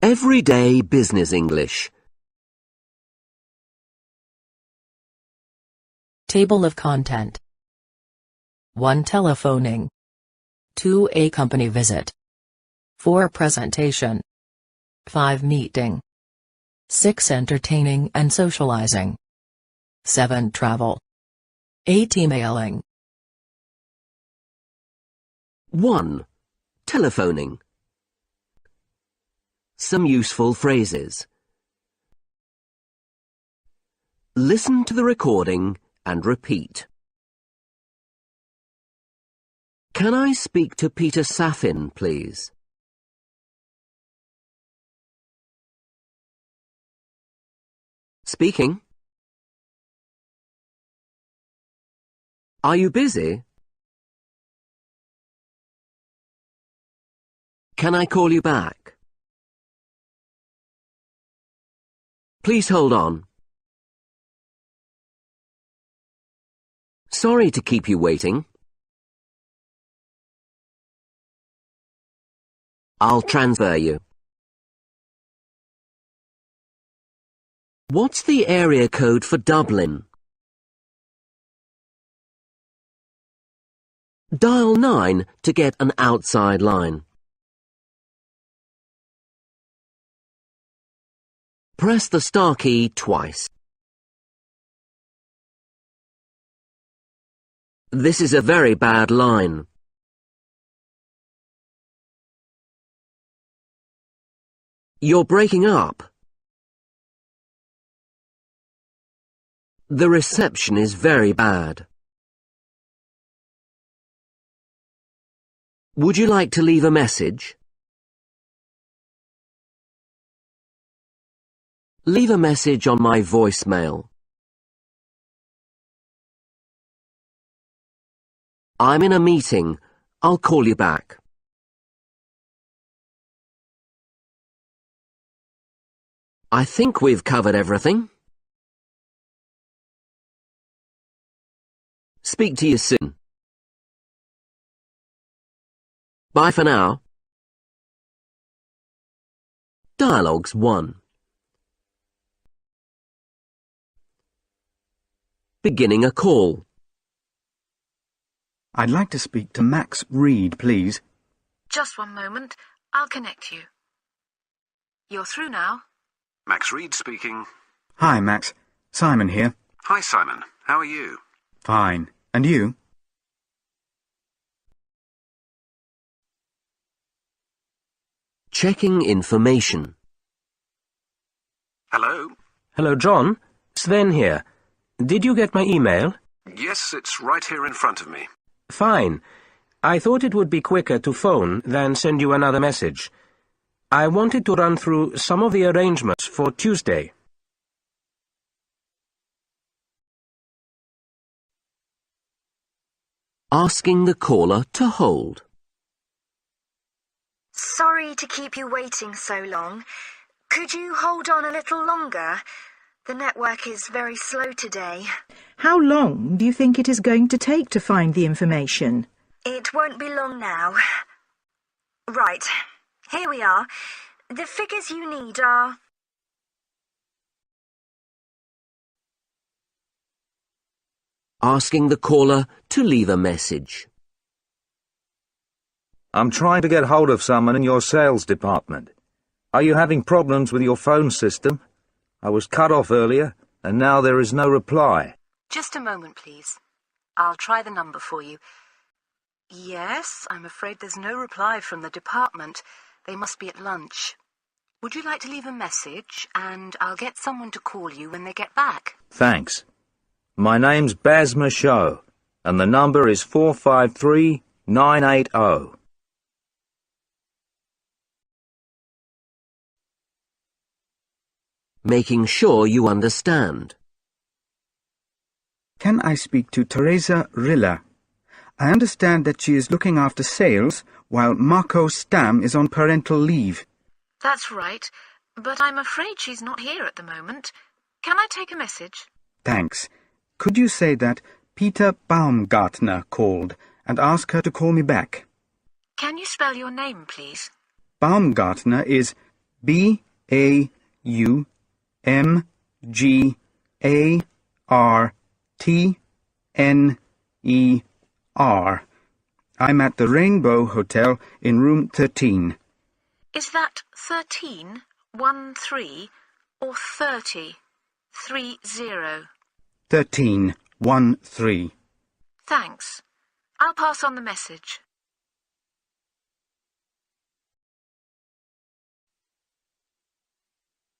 Everyday Business English. Table of content. 1. Telephoning. 2. A company visit. 4. Presentation. 5. Meeting. 6. Entertaining and socializing. 7. Travel. 8. Emailing. 1. Telephoning. Some useful phrases. Listen to the recording and repeat. Can I speak to Peter Safin, please? Speaking. Are you busy? Can I call you back? Please hold on. Sorry to keep you waiting. I'll transfer you. What's the area code for Dublin? Dial 9 to get an outside line. Press the star key twice. This is a very bad line. You're breaking up. The reception is very bad. Would you like to leave a message? Leave a message on my voicemail. I'm in a meeting. I'll call you back. I think we've covered everything. Speak to you soon. Bye for now. Dialogues 1. Beginning a call. I'd like to speak to Max Reed, please. Just one moment. I'll connect you. You're through now. Max Reed speaking. Hi, Max. Simon here. Hi, Simon. How are you? Fine. And you? Checking information. Hello? Hello, John. Sven here. Did you get my email? Yes, it's right here in front of me. Fine. I thought it would be quicker to phone than send you another message. I wanted to run through some of the arrangements for Tuesday. Asking the caller to hold. Sorry to keep you waiting so long. Could you hold on a little longer? The network is very slow today. How long do you think it is going to take to find the information? It won't be long now. Right, here we are. The figures you need are... Asking the caller to leave a message. I'm trying to get hold of someone in your sales department. Are you having problems with your phone system? I was cut off earlier, and now there is no reply. Just a moment, please. I'll try the number for you. Yes, I'm afraid there's no reply from the department. They must be at lunch. Would you like to leave a message, and I'll get someone to call you when they get back? Thanks. My name's Baz Michaud, and the number is 453980. Making sure you understand. Can I speak to Teresa Rilla? I understand that she is looking after sales while Marco Stam is on parental leave. That's right, but I'm afraid she's not here at the moment. Can I take a message? Thanks. Could you say that Peter Baumgartner called and ask her to call me back? Can you spell your name, please? Baumgartner is BAUMGARTNER. I'm at the Rainbow Hotel in room 13. Is that 13, 1-3, or 30, 3-0? 13, 1-3. Thanks. I'll pass on the message.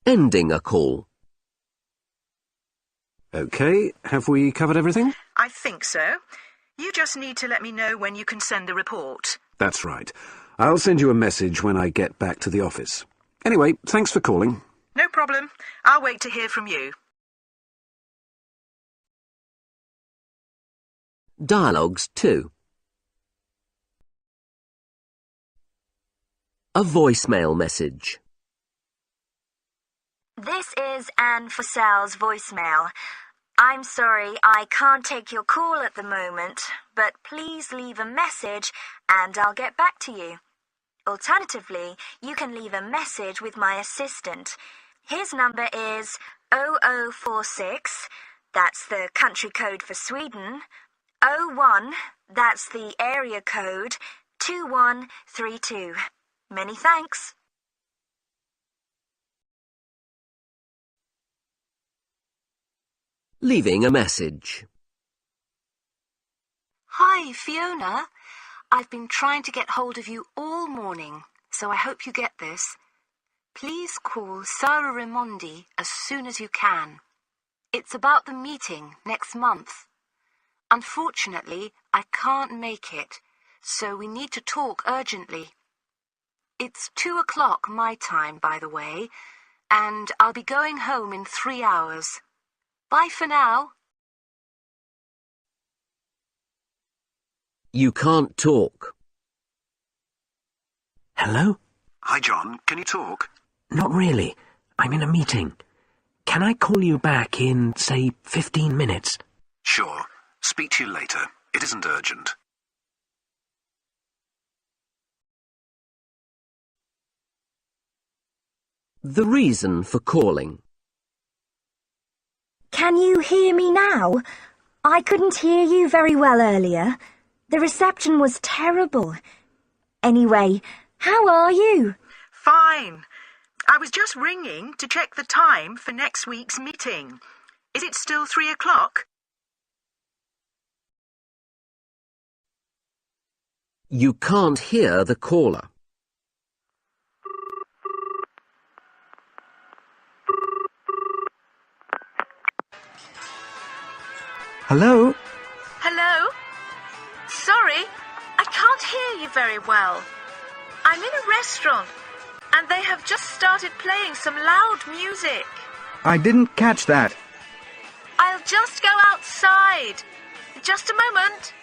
Ending a call. OK, have we covered everything? I think so. You just need to let me know when you can send the report. That's right. I'll send you a message when I get back to the office. Anyway, thanks for calling. No problem. I'll wait to hear from you. Dialogues 2. A voicemail message. This is Anne Fussell's voicemail. I'm sorry I can't take your call at the moment, but please leave a message and I'll get back to you. Alternatively, you can leave a message with my assistant. His number is 0046, that's the country code for Sweden, 01, that's the area code, 2132. Many thanks. Leaving a message. Hi, Fiona. I've been trying to get hold of you all morning, so I hope you get this. Please call Sarah Raimondi as soon as you can. It's about the meeting next month. Unfortunately, I can't make it, so we need to talk urgently. It's 2 o'clock my time, by the way, and I'll be going home in 3 hours. Bye for now. You can't talk. Hello? Hi, John. Can you talk? Not really. I'm in a meeting. Can I call you back in, say, 15 minutes? Sure. Speak to you later. It isn't urgent. The reason for calling. Can you hear me now? I couldn't hear you very well earlier. The reception was terrible. Anyway, how are you? Fine. I was just ringing to check the time for next week's meeting. Is it still 3 o'clock? You can't hear the caller. Hello? Hello? Sorry, I can't hear you very well. I'm in a restaurant, and they have just started playing some loud music. I didn't catch that. I'll just go outside. Just a moment.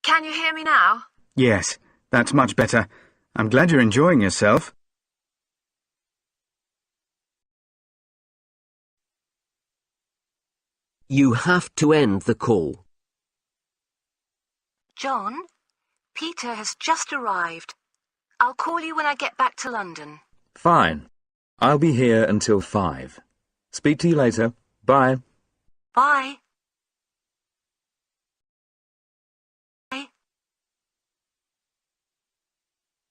Can you hear me now? Yes, that's much better. I'm glad you're enjoying yourself. You have to end the call. John, Peter has just arrived. I'll call you when I get back to London. Fine. I'll be here until 5. Speak to you later. Bye. Bye.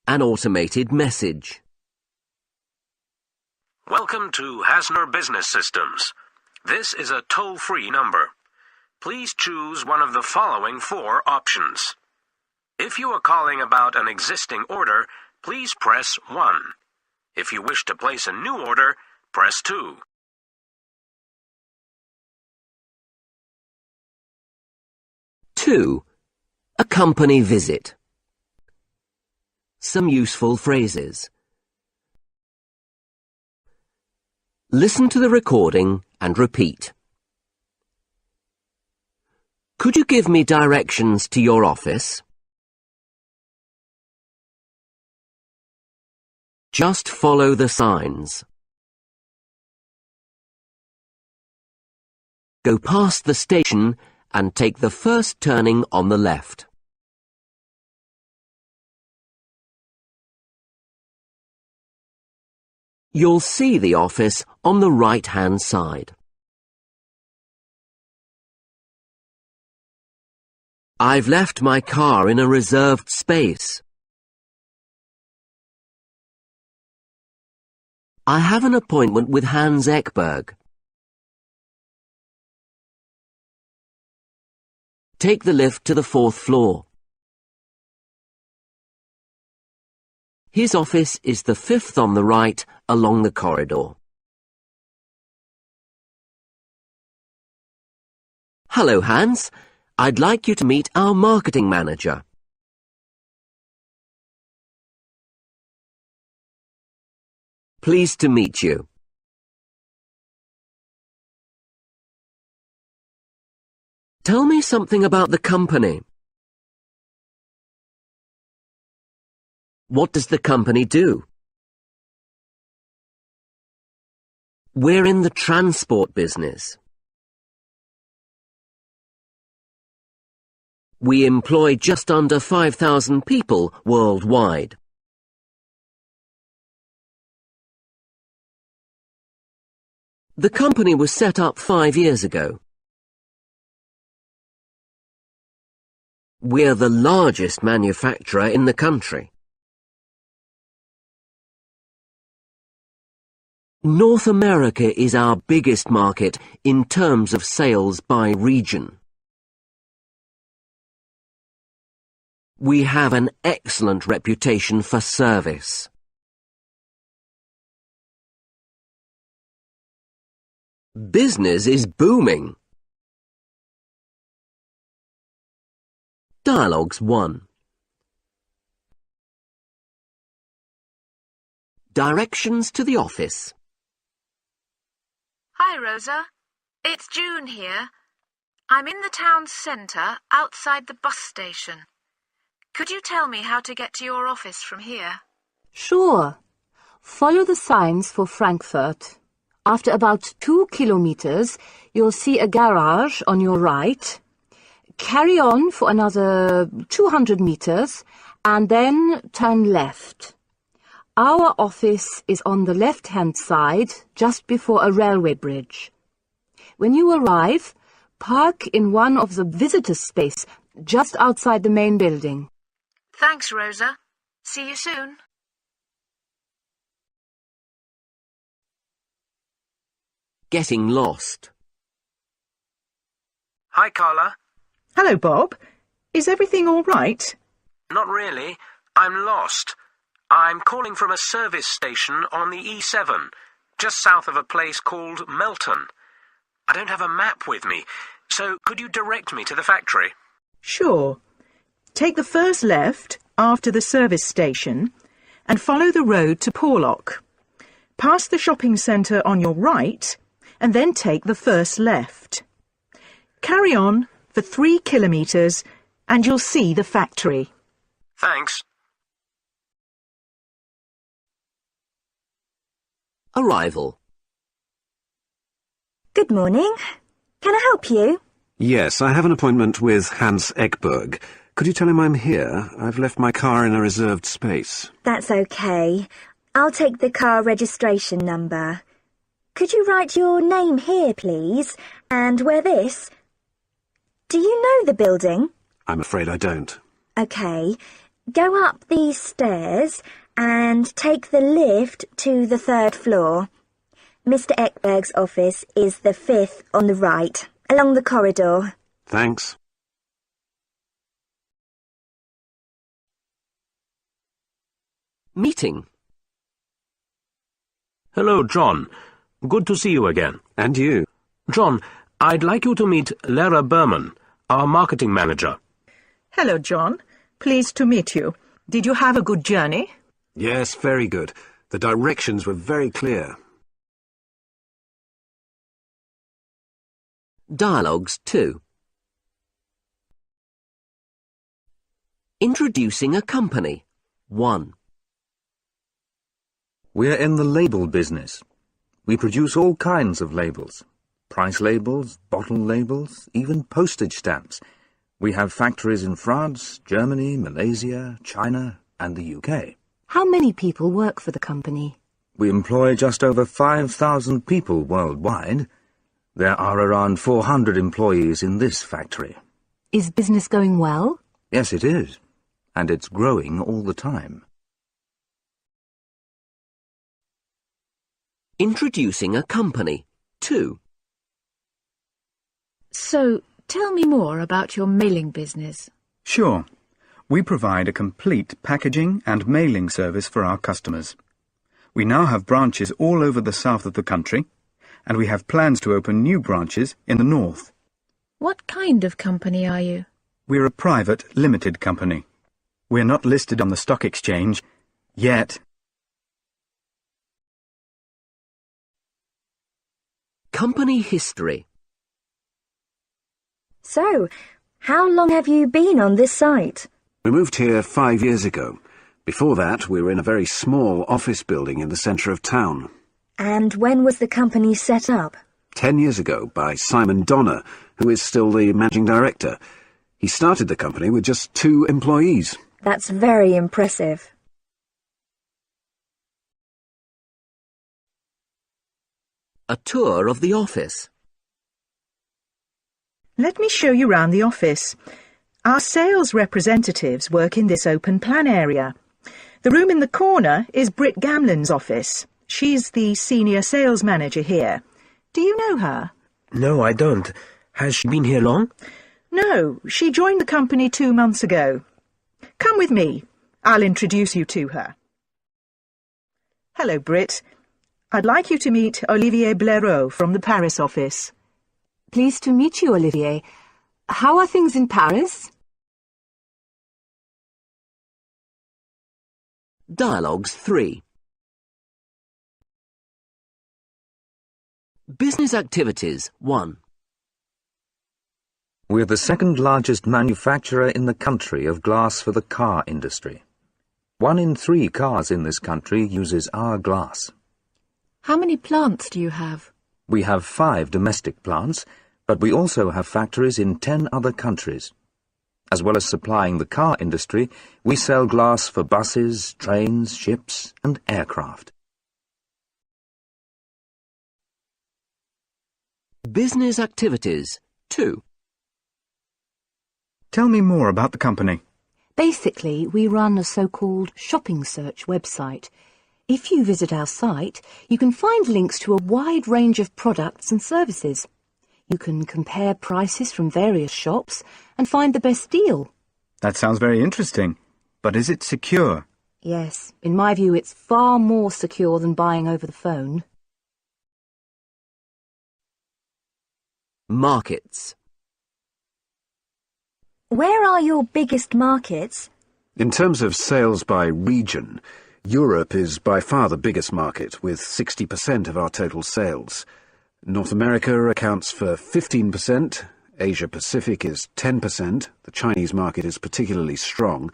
An automated message. Welcome to Hasner Business Systems. This is a toll-free number. Please choose one of the following 4 options. If you are calling about an existing order, please press 1. If you wish to place a new order, press 2. Two. A company visit. Some useful phrases. Listen to the recording and repeat. Could you give me directions to your office? Just follow the signs. Go past the station and take the first turning on the left. You'll see the office on the right-hand side. I've left my car in a reserved space. I have an appointment with Hans Ekberg. Take the lift to the 4th floor. His office is the 5th on the right along the corridor. Hello, Hans. I'd like you to meet our marketing manager. Pleased to meet you. Tell me something about the company. What does the company do? We're in the transport business. We employ just under 5,000 people worldwide. The company was set up 5 years ago. We're the largest manufacturer in the country. North America is our biggest market in terms of sales by region. We have an excellent reputation for service. Business is booming. Dialogues 1. Directions to the office. Hi, Rosa. It's June here. I'm in the town centre, outside the bus station. Could you tell me how to get to your office from here? Sure. Follow the signs for Frankfurt. After about 2 kilometers, you'll see a garage on your right. Carry on for another 200 meters, and then turn left. Our office is on the left-hand side, just before a railway bridge. When you arrive, park in one of the visitors' space, just outside the main building. Thanks, Rosa. See you soon. Getting lost. Hi, Carla. Hello, Bob. Is everything all right? Not really. I'm lost. I'm calling from a service station on the E7, just south of a place called Melton. I don't have a map with me, so could you direct me to the factory? Sure. Take the first left after the service station and follow the road to Porlock. Pass the shopping centre on your right and then take the first left. Carry on for 3 kilometres and you'll see the factory. Thanks. Arrival. Good morning. Can I help you? Yes, I have an appointment with Hans Ekberg. Could you tell him I'm here? I've left my car in a reserved space. That's okay. I'll take the car registration number. Could you write your name here, please? And wear this? Do you know the building? I'm afraid I don't. Okay. Go up these stairs and take the lift to the 3rd floor. Mr. Ekberg's office is the 5th on the right, along the corridor. Thanks. Meeting. Hello, John. Good to see you again. And you. John, I'd like you to meet Lara Berman, our marketing manager. Hello, John. Pleased to meet you. Did you have a good journey? Yes, very good. The directions were very clear. Dialogues 2. Introducing a company. 1. We're in the label business. We produce all kinds of labels. Price labels, bottle labels, even postage stamps. We have factories in France, Germany, Malaysia, China, and the UK. How many people work for the company? We employ just over 5,000 people worldwide. There are around 400 employees in this factory. Is business going well? Yes, it is. And it's growing all the time. Introducing a company. 2. So, tell me more about your mailing business. Sure. We provide a complete packaging and mailing service for our customers. We now have branches all over the south of the country, and we have plans to open new branches in the north. What kind of company are you? We're a private, limited company. We're not listed on the stock exchange yet. Company history. So, how long have you been on this site? We moved here 5 years ago. Before that, we were in a very small office building in the centre of town. And when was the company set up? 10 years ago by Simon Donner, who is still the managing director. He started the company with just 2 employees. That's very impressive. A tour of the office. Let me show you round the office. Our sales representatives work in this open plan area. The room in the corner is Britt Gamlin's office. She's the senior sales manager here. Do you know her? No, I don't. Has she been here long? No, she joined the company 2 months ago. Come with me. I'll introduce you to her. Hello, Britt. I'd like you to meet Olivier Blaireau from the Paris office. Pleased to meet you, Olivier. How are things in Paris? Dialogues 3. Business activities 1. We're the second largest manufacturer in the country of glass for the car industry. 1 in 3 cars in this country uses our glass. How many plants do you have? We have 5 domestic plants, but we also have factories in 10 other countries. As well as supplying the car industry, we sell glass for buses, trains, ships, and aircraft. Business activities 2. Tell me more about the company. Basically, we run a so-called shopping search website. If you visit our site, you can find links to a wide range of products and services. You can compare prices from various shops and find the best deal. That sounds very interesting. But is it secure? Yes, in my view, it's far more secure than buying over the phone. Markets. Where are your biggest markets? In terms of sales by region, Europe is by far the biggest market, with 60% of our total sales. North America accounts for 15%, Asia-Pacific is 10%, the Chinese market is particularly strong,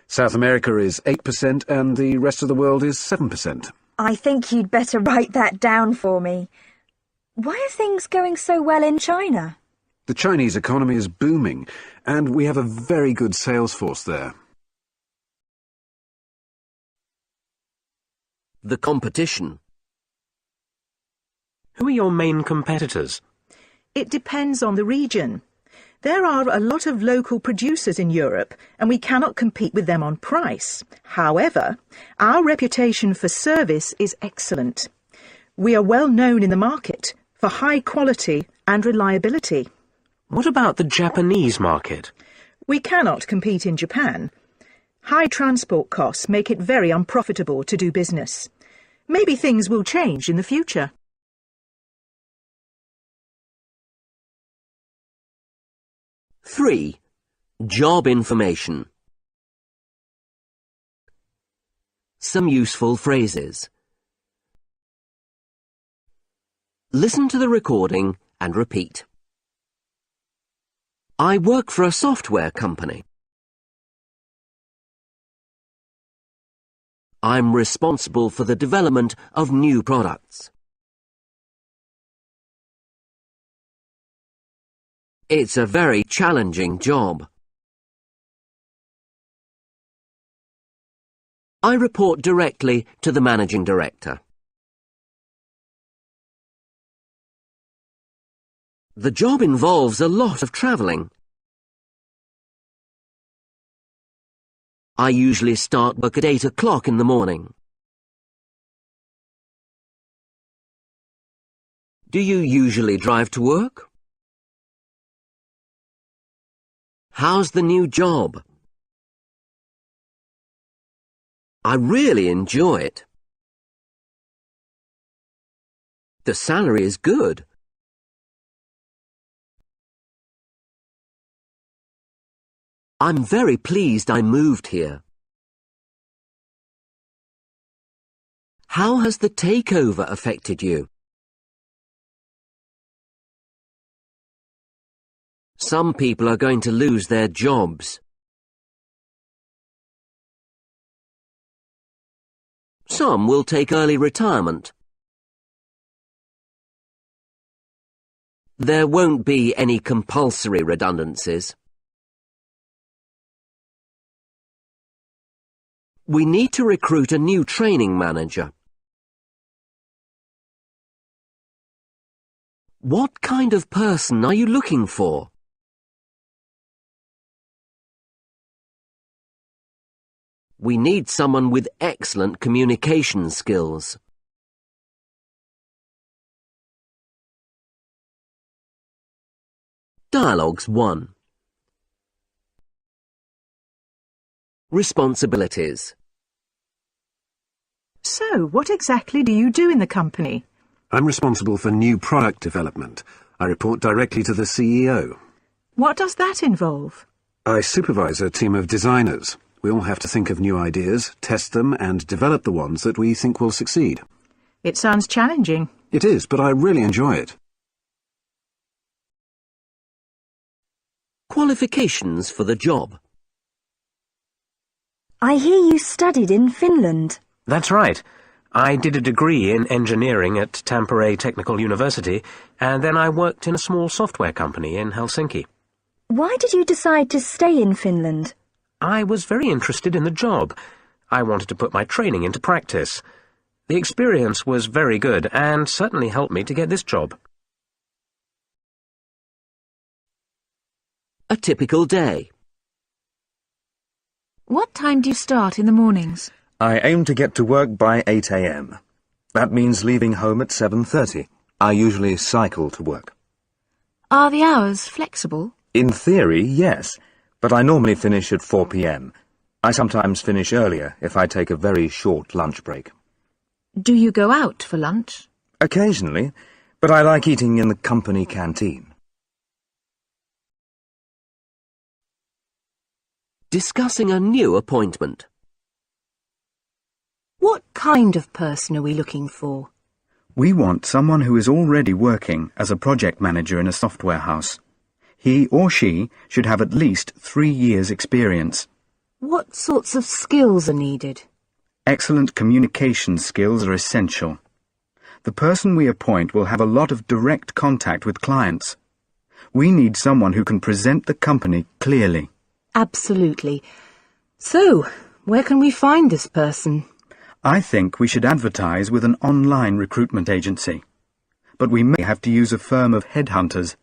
South America is 8%, and the rest of the world is 7%. I think you'd better write that down for me. Why are things going so well in China? The Chinese economy is booming, and we have a very good sales force there. The competition. Who are your main competitors? It depends on the region. There are a lot of local producers in Europe, and we cannot compete with them on price. However, our reputation for service is excellent. We are well known in the market for high quality and reliability. What about the Japanese market? We cannot compete in Japan. High transport costs make it very unprofitable to do business. Maybe things will change in the future. Three. Job information. Some useful phrases. Listen to the recording and repeat. I work for a software company. I'm responsible for the development of new products. It's a very challenging job. I report directly to the managing director. The job involves a lot of travelling. I usually start work at 8 o'clock in the morning. Do you usually drive to work? How's the new job? I really enjoy it. The salary is good. I'm very pleased I moved here. How has the takeover affected you? Some people are going to lose their jobs. Some will take early retirement. There won't be any compulsory redundancies. We need to recruit a new training manager. What kind of person are you looking for? We need someone with excellent communication skills. Dialogues 1. Responsibilities. So, what exactly do you do in the company? I'm responsible for new product development. I report directly to the CEO. What does that involve? I supervise a team of designers. We all have to think of new ideas, test them, and develop the ones that we think will succeed. It sounds challenging. It is, but I really enjoy it. Qualifications for the job. I hear you studied in Finland. That's right. I did a degree in engineering at Tampere Technical University, and then I worked in a small software company in Helsinki. Why did you decide to stay in Finland? I was very interested in the job. I wanted to put my training into practice. The experience was very good and certainly helped me to get this job. A typical day. What time do you start in the mornings? I aim to get to work by 8 a.m. That means leaving home at 7:30. I usually cycle to work. Are the hours flexible? In theory, yes, but I normally finish at 4 p.m. I sometimes finish earlier if I take a very short lunch break. Do you go out for lunch? Occasionally, but I like eating in the company canteen. Discussing a new appointment. What kind of person are we looking for? We want someone who is already working as a project manager in a software house. He or she should have at least 3 years' experience. What sorts of skills are needed? Excellent communication skills are essential. The person we appoint will have a lot of direct contact with clients. We need someone who can present the company clearly. Absolutely. So, where can we find this person? I think we should advertise with an online recruitment agency. But we may have to use a firm of headhunters.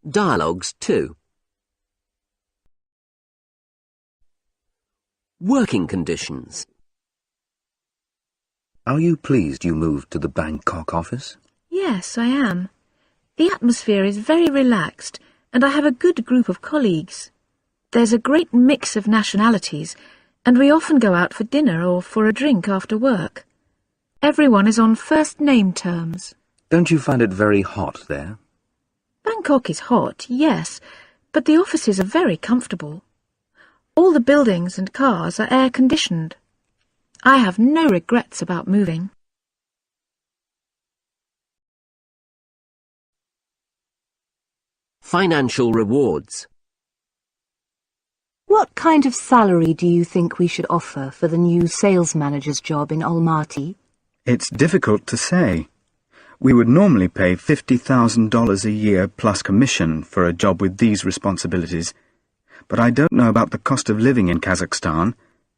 Dialogues 2. Working conditions. Are you pleased you moved to the Bangkok office? Yes, I am. The atmosphere is very relaxed, and I have a good group of colleagues. There's a great mix of nationalities, and we often go out for dinner or for a drink after work. Everyone is on first-name terms. Don't you find it very hot there? Bangkok is hot, yes, but the offices are very comfortable. All the buildings and cars are air-conditioned. I have no regrets about moving. Financial rewards. What kind of salary do you think we should offer for the new sales manager's job in Almaty? It's difficult to say. We would normally pay $50,000 a year plus commission for a job with these responsibilities. But I don't know about the cost of living in Kazakhstan,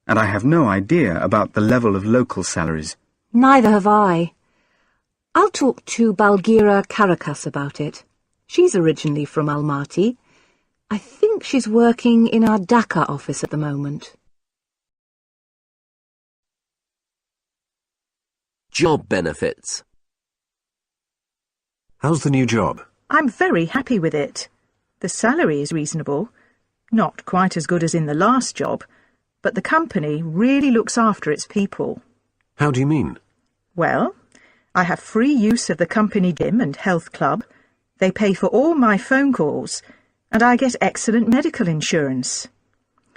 and I have no idea about the level of local salaries. Neither have I. I'll talk to Balgira Karakas about it. She's originally from Almaty. I think she's working in our Dhaka office at the moment. Job benefits. How's the new job? I'm very happy with it. The salary is reasonable. Not quite as good as in the last job, but the company really looks after its people. How do you mean? Well, I have free use of the company gym and health club. They pay for all my phone calls, and I get excellent medical insurance.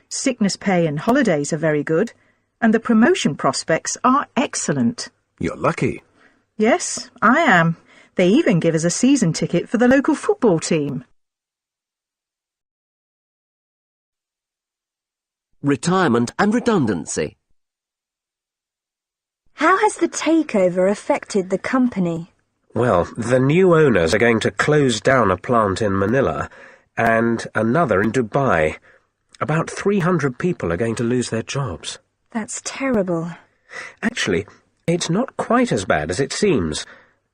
Sickness pay and holidays are very good, and the promotion prospects are excellent. You're lucky. Yes, I am. They even give us a season ticket for the local football team. Retirement and redundancy. How has the takeover affected the company? Well, the new owners are going to close down a plant in Manila and another in Dubai. About 300 people are going to lose their jobs. That's terrible. Actually, it's not quite as bad as it seems.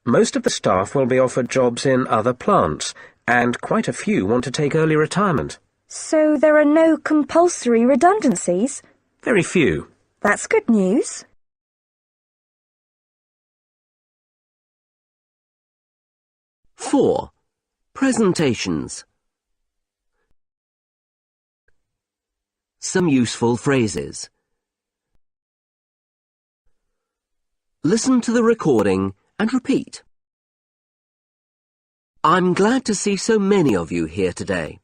Most of the staff will be offered jobs in other plants, and quite a few want to take early retirement. So there are no compulsory redundancies? Very few. That's good news. Four. Presentations. Some useful phrases. Listen to the recording and repeat. I'm glad to see so many of you here today.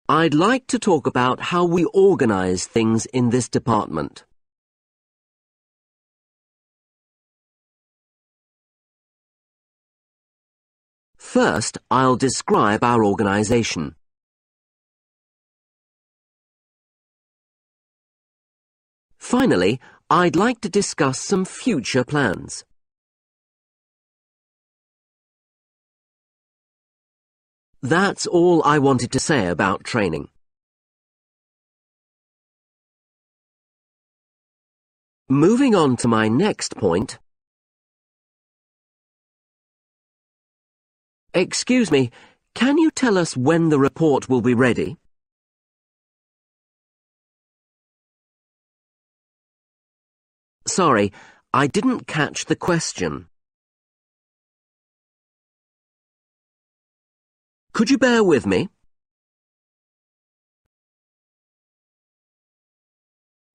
I'd like to talk about how we organize things in this department. First, I'll describe our organization. Finally, I'd like to discuss some future plans. That's all I wanted to say about training. Moving on to my next point. Excuse me, can you tell us when the report will be ready? Sorry, I didn't catch the question. Could you bear with me?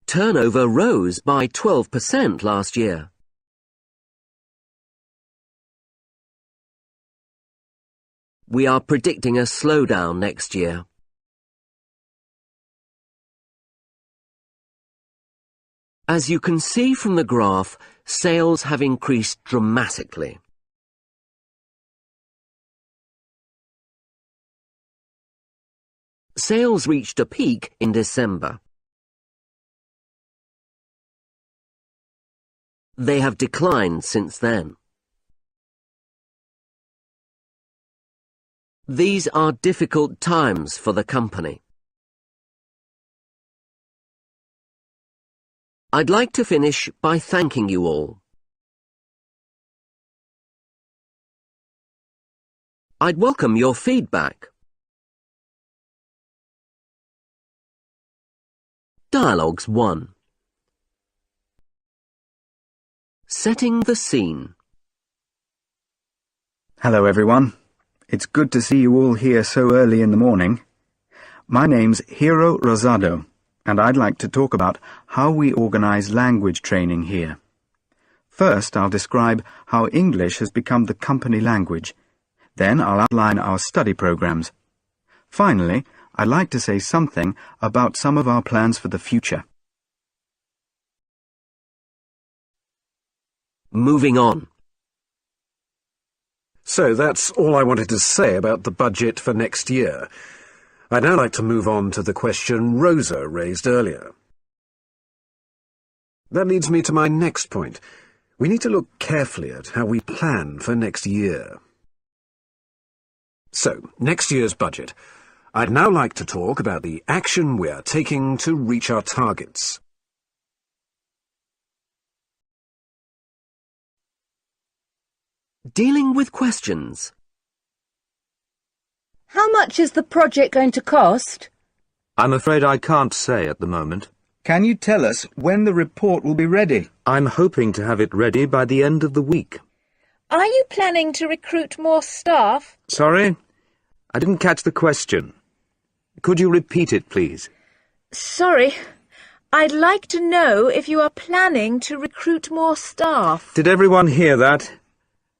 Turnover rose by 12% last year. We are predicting a slowdown next year. As you can see from the graph, sales have increased dramatically. Sales reached a peak in December. They have declined since then. These are difficult times for the company. I'd like to finish by thanking you all. I'd welcome your feedback. Dialogues 1. Setting the scene. Hello, everyone. It's good to see you all here so early in the morning. My name's Hiro Rosado, and I'd like to talk about how we organize language training here. First, I'll describe how English has become the company language. Then I'll outline our study programs. Finally, I'd like to say something about some of our plans for the future. Moving on. So that's all I wanted to say about the budget for next year. I'd now like to move on to the question Rosa raised earlier. That leads me to my next point. We need to look carefully at how we plan for next year. So, next year's budget. I'd now like to talk about the action we are taking to reach our targets. Dealing with questions. How much is the project going to cost? I'm afraid I can't say at the moment. Can you tell us when the report will be ready? I'm hoping to have it ready by the end of the week. Are you planning to recruit more staff? Sorry? I didn't catch the question. Could you repeat it, please? Sorry. I'd like to know if you are planning to recruit more staff. Did everyone hear that?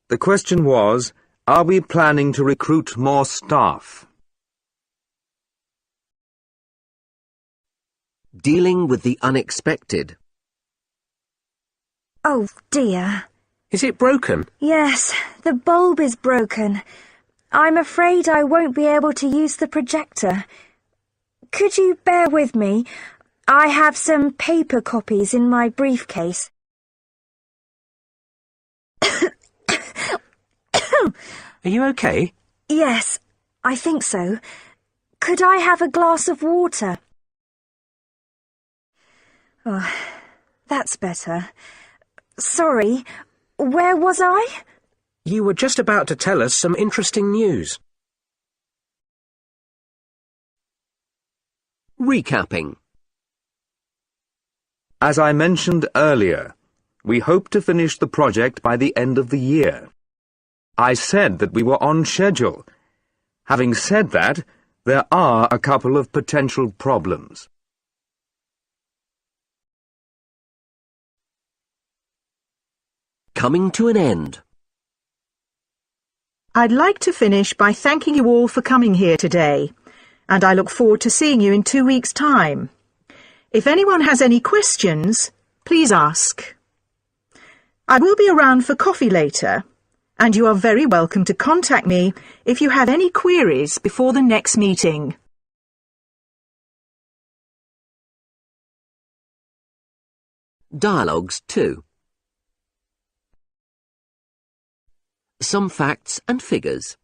The question was, are we planning to recruit more staff? Dealing with the unexpected. Oh, dear. Is it broken? Yes, the bulb is broken. I'm afraid I won't be able to use the projector. Could you bear with me? I have some paper copies in my briefcase. Are you okay? Yes, I think so. Could I have a glass of water? Oh, that's better. Sorry, where was I? You were just about to tell us some interesting news. Recapping. As I mentioned earlier, we hope to finish the project by the end of the year. I said that we were on schedule. Having said that, there are a couple of potential problems. Coming to an end. I'd like to finish by thanking you all for coming here today, and I look forward to seeing you in 2 weeks' time. If anyone has any questions, please ask. I will be around for coffee later, and you are very welcome to contact me if you have any queries before the next meeting. Dialogues 2. Some facts and figures.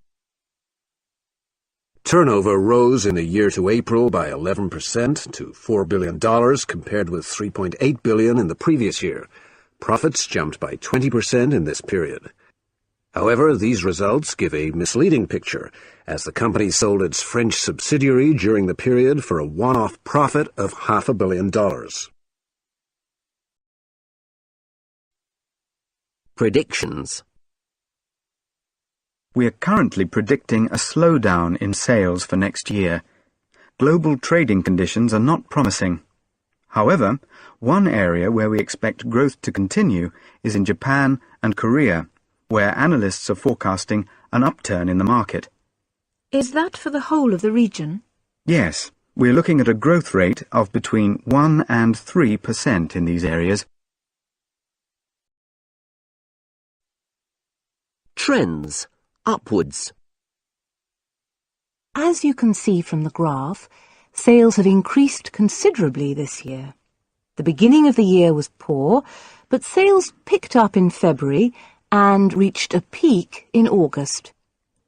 Turnover rose in the year to April by 11% to $4 billion compared with $3.8 billion in the previous year. Profits jumped by 20% in this period. However, these results give a misleading picture, as the company sold its French subsidiary during the period for a one-off profit of $500 million. Predictions. We are currently predicting a slowdown in sales for next year. Global trading conditions are not promising. However, one area where we expect growth to continue is in Japan and Korea, where analysts are forecasting an upturn in the market. Is that for the whole of the region? Yes, we're looking at a growth rate of between 1 and 3% in these areas. Trends. Upwards. As you can see from the graph, sales have increased considerably this year. The beginning of the year was poor, but sales picked up in February and reached a peak in August.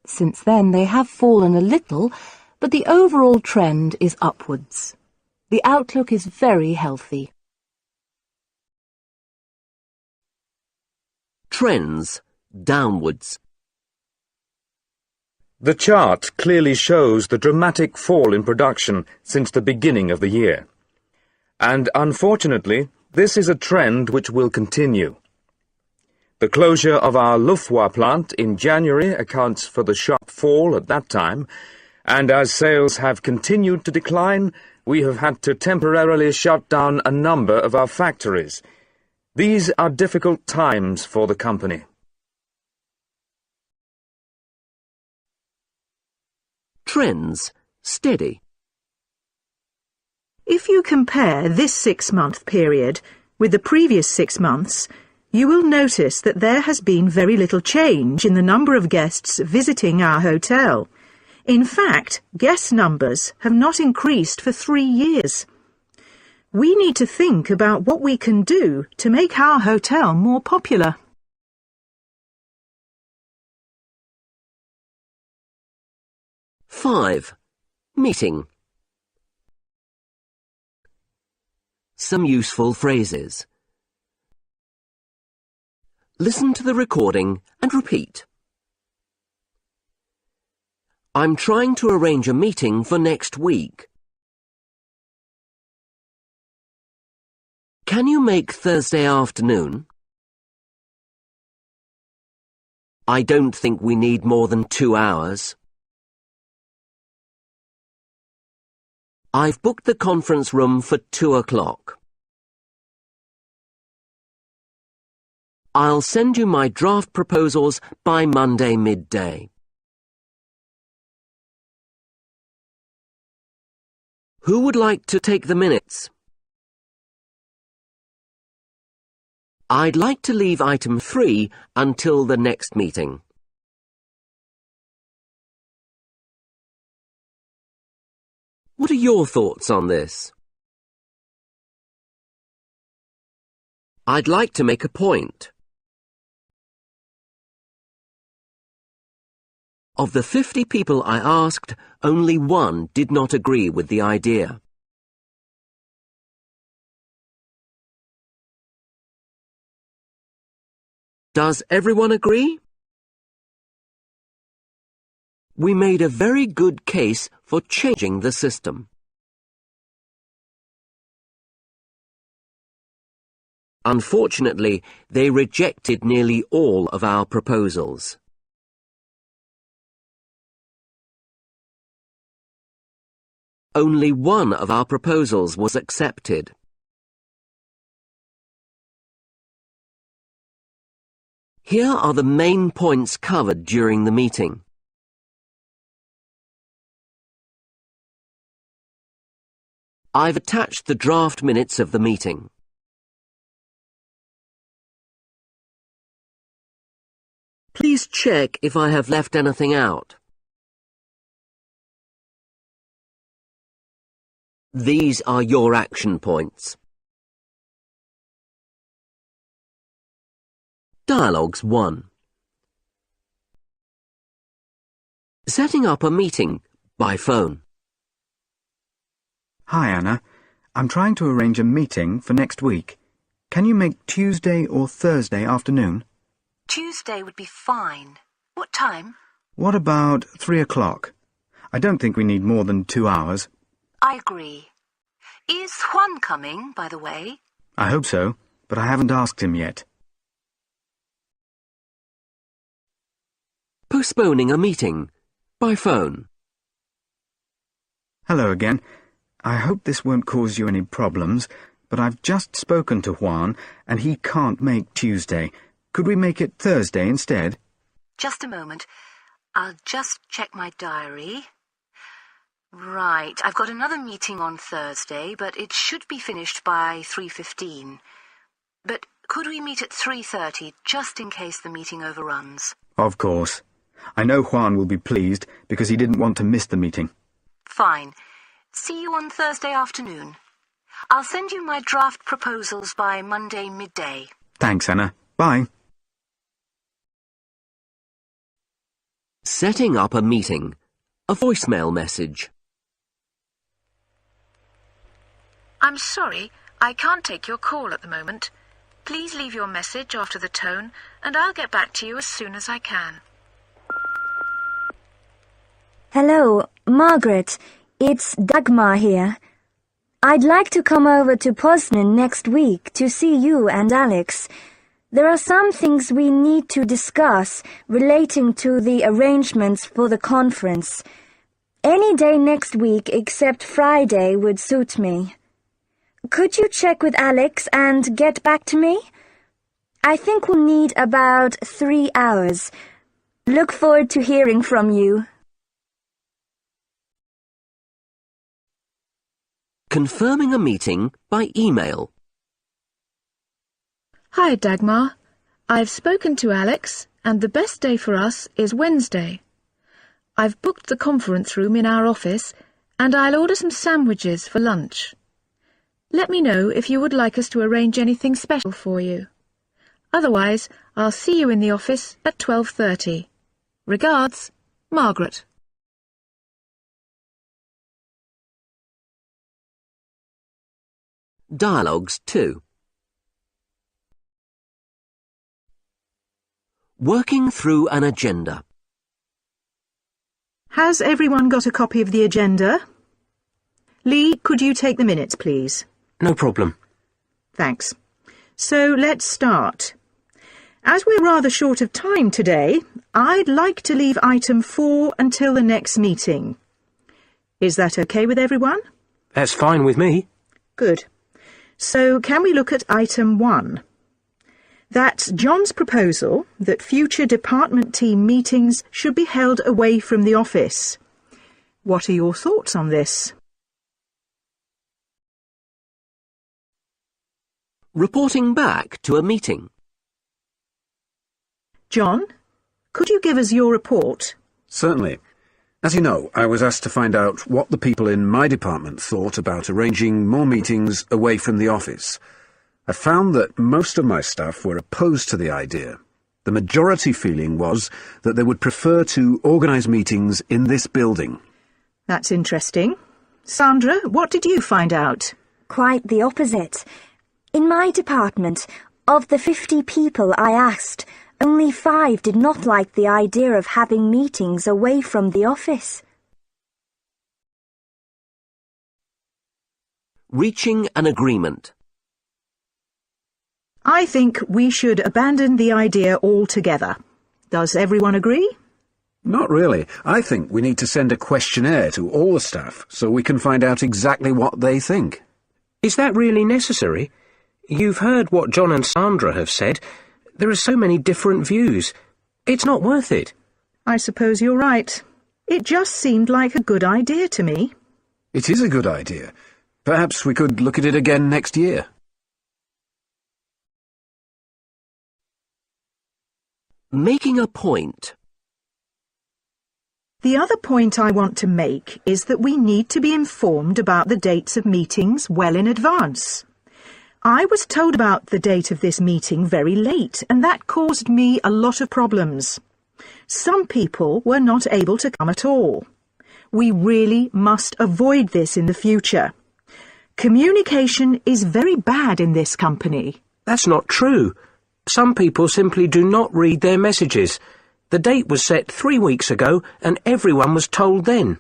Since then they have fallen a little, but the overall trend is upwards. The outlook is very healthy. Trends. Downwards. The chart clearly shows the dramatic fall in production since the beginning of the year. And unfortunately, this is a trend which will continue. The closure of our Lufwa plant in January accounts for the sharp fall at that time, and as sales have continued to decline, we have had to temporarily shut down a number of our factories. These are difficult times for the company. Trends. Steady. If you compare this 6-month period with the previous 6 months, you will notice that there has been very little change in the number of guests visiting our hotel. In fact, guest numbers have not increased for 3 years. We need to think about what we can do to make our hotel more popular. Five. Meeting. Some useful phrases. Listen to the recording and repeat. I'm trying to arrange a meeting for next week. Can you make Thursday afternoon? I don't think we need more than 2 hours. I've booked the conference room for 2 o'clock. I'll send you my draft proposals by Monday midday. Who would like to take the minutes? I'd like to leave item 3 until the next meeting. What are your thoughts on this? I'd like to make a point. Of the 50 people I asked, only 1 did not agree with the idea. Does everyone agree? We made a very good case for changing the system. Unfortunately, they rejected nearly all of our proposals. Only 1 of our proposals was accepted. Here are the main points covered during the meeting. I've attached the draft minutes of the meeting. Please check if I have left anything out. These are your action points. Dialogues 1. Setting up a meeting by phone. Hi, Anna. I'm trying to arrange a meeting for next week. Can you make Tuesday or Thursday afternoon? Tuesday would be fine. What time? What about 3 o'clock? I don't think we need more than 2 hours. I agree. Is Juan coming, by the way? I hope so, but I haven't asked him yet. Postponing a meeting by phone. Hello again. I hope this won't cause you any problems, but I've just spoken to Juan and he can't make Tuesday. Could we make it Thursday instead? Just a moment. I'll just check my diary. Right, I've got another meeting on Thursday, but it should be finished by 3:15. But could we meet at 3:30, just in case the meeting overruns? Of course. I know Juan will be pleased because he didn't want to miss the meeting. Fine. See you on Thursday afternoon. I'll send you my draft proposals by Monday midday. Thanks, Anna. Bye. Setting up a meeting. A voicemail message. I'm sorry, I can't take your call at the moment. Please leave your message after the tone, and I'll get back to you as soon as I can. Hello, Margaret. It's Dagmar here. I'd like to come over to Poznan next week to see you and Alex. There are some things we need to discuss relating to the arrangements for the conference. Any day next week except Friday would suit me. Could you check with Alex and get back to me? I think we'll need about 3 hours. Look forward to hearing from you. Confirming a meeting by email. Hi, Dagmar. I've spoken to Alex, and the best day for us is Wednesday. I've booked the conference room in our office, and I'll order some sandwiches for lunch. Let me know if you would like us to arrange anything special for you. Otherwise, I'll see you in the office at 12:30. Regards, Margaret. Dialogues 2. Working through an agenda. Has everyone got a copy of the agenda? Lee, could you take the minutes, please? No problem. Thanks. So let's start. As we're rather short of time today, I'd like to leave item 4 until the next meeting. Is that okay with everyone? That's fine with me. Good. So can we look at item 1? That's John's proposal that future department team meetings should be held away from the office. What are your thoughts on this? Reporting back to a meeting. John, could you give us your report? Certainly. As you know, I was asked to find out what the people in my department thought about arranging more meetings away from the office. I found that most of my staff were opposed to the idea. The majority feeling was that they would prefer to organise meetings in this building. That's interesting. Sandra, what did you find out? Quite the opposite. In my department, of the 50 people I asked, only 5 did not like the idea of having meetings away from the office. Reaching an agreement. I think we should abandon the idea altogether. Does everyone agree? Not really. I think we need to send a questionnaire to all the staff so we can find out exactly what they think. Is that really necessary? You've heard what John and Sandra have said. There are so many different views. It's not worth it. I suppose you're right. It just seemed like a good idea to me. It is a good idea. Perhaps we could look at it again next year. Making a point. The other point I want to make is that we need to be informed about the dates of meetings well in advance. I was told about the date of this meeting very late, and that caused me a lot of problems. Some people were not able to come at all. We really must avoid this in the future. Communication is very bad in this company. That's not true. Some people simply do not read their messages. The date was set 3 weeks ago, and everyone was told then.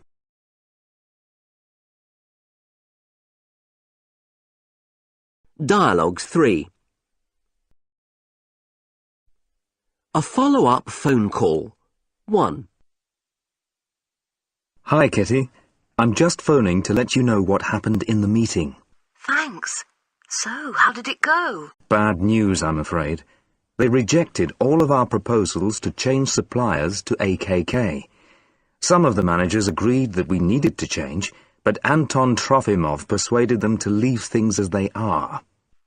Dialogues 3. A follow-up phone call. 1. Hi, Kitty. I'm just phoning to let you know what happened in the meeting. Thanks. So, how did it go? Bad news, I'm afraid. They rejected all of our proposals to change suppliers to AKK. Some of the managers agreed that we needed to change, but Anton Trofimov persuaded them to leave things as they are.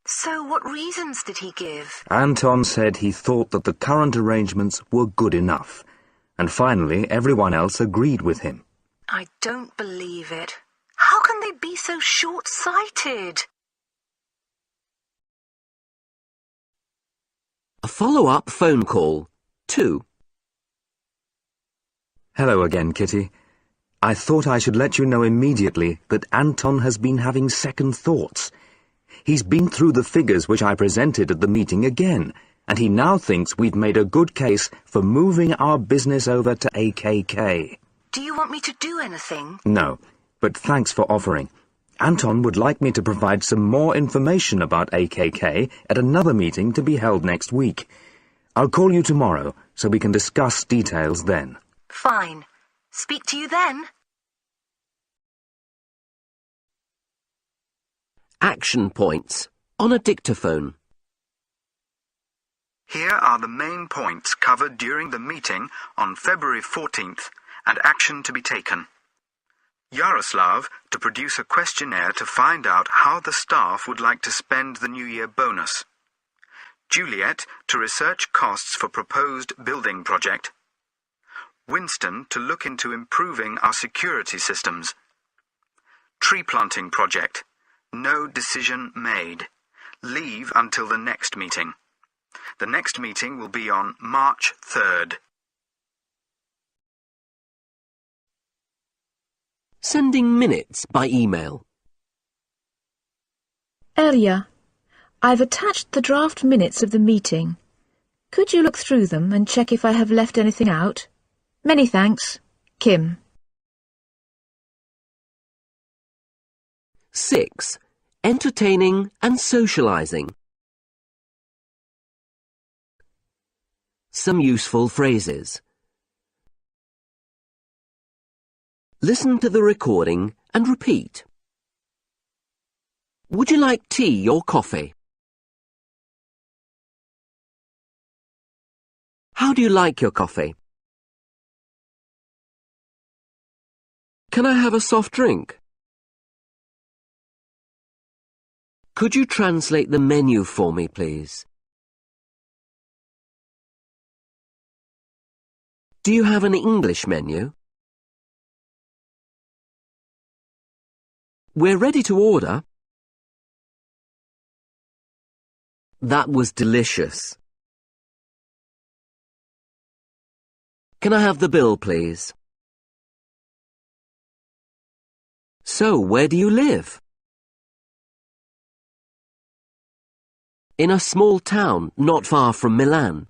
So, what reasons did he give? Anton said he thought that the current arrangements were good enough, and finally everyone else agreed with him. I don't believe it. How can they be so short-sighted? A follow-up phone call. 2. Hello again, Kitty. I thought I should let you know immediately that Anton has been having second thoughts. He's been through the figures which I presented at the meeting again, and he now thinks we've made a good case for moving our business over to AKK. Do you want me to do anything? No, but thanks for offering. Anton would like me to provide some more information about AKK at another meeting to be held next week. I'll call you tomorrow so we can discuss details then. Fine. Speak to you then. Action points. On a dictaphone. Here are the main points covered during the meeting on February 14th and action to be taken. Yaroslav to produce a questionnaire to find out how the staff would like to spend the New Year bonus. Juliet to research costs for proposed building project. Winston to look into improving our security systems. Tree planting project. No decision made. Leave until the next meeting. The next meeting will be on March 3rd. Sending minutes by email. Elia, I've attached the draft minutes of the meeting. Could you look through them and check if I have left anything out? Many thanks. Kim. 6. Entertaining and socializing. Some useful phrases. Listen to the recording and repeat. Would you like tea or coffee? How do you like your coffee? Can I have a soft drink? Could you translate the menu for me, please? Do you have an English menu? We're ready to order. That was delicious. Can I have the bill, please? So, where do you live? In a small town not far from Milan.